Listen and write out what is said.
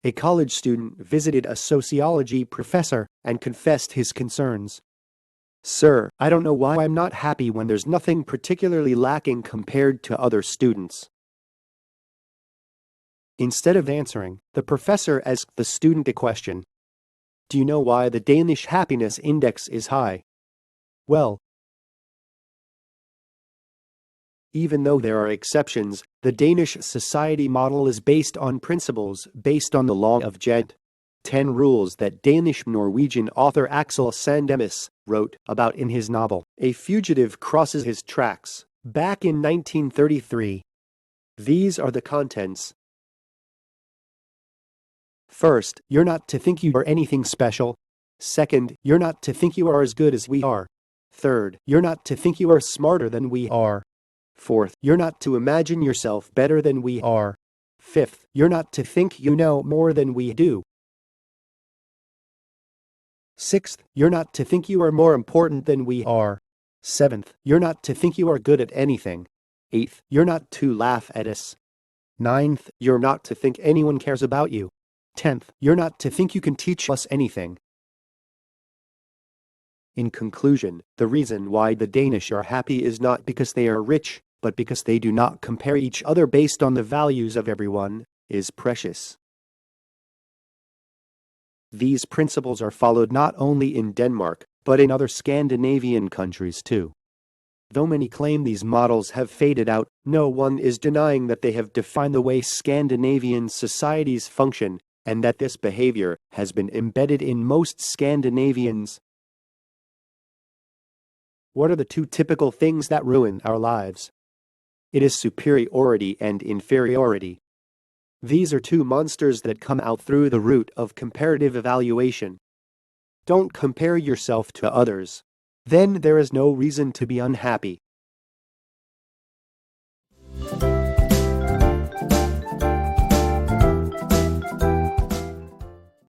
A college student visited a sociology professor and confessed his concerns. "Sir, I don't know why I'm not happy when there's nothing particularly lacking compared to other students." Instead of answering, the professor asked the student a question. "Do you know why the Danish happiness index is high?" "Well, even though there are exceptions, the Danish society model is based on principles based on the Law of Jante. 10 rules that Danish-Norwegian author Axel Sandemus wrote about in his novel, A Fugitive Crosses His Tracks, back in 1933. These are the contents. First, you're not to think you are anything special. Second, you're not to think you are as good as we are. Third, you're not to think you are smarter than we are. Fourth, you're not to imagine yourself better than we are. Fifth, you're not to think you know more than we do. Sixth, you're not to think you are more important than we are. Seventh, you're not to think you are good at anything. Eighth, you're not to laugh at us. Ninth, you're not to think anyone cares about you. 10th, you're not to think you can teach us anything. In conclusion, the reason why the Danish are happy is not because they are rich, but because they do not compare each other based on the values of everyone, is precious. These principles are followed not only in Denmark, but in other Scandinavian countries too. Though many claim these models have faded out, no one is denying that they have defined the way Scandinavian societies function, and that this behavior has been embedded in most Scandinavians. What are the two typical things that ruin our lives? It is superiority and inferiority. These are two monsters that come out through the root of comparative evaluation. Don't compare yourself to others. Then there is no reason to be unhappy.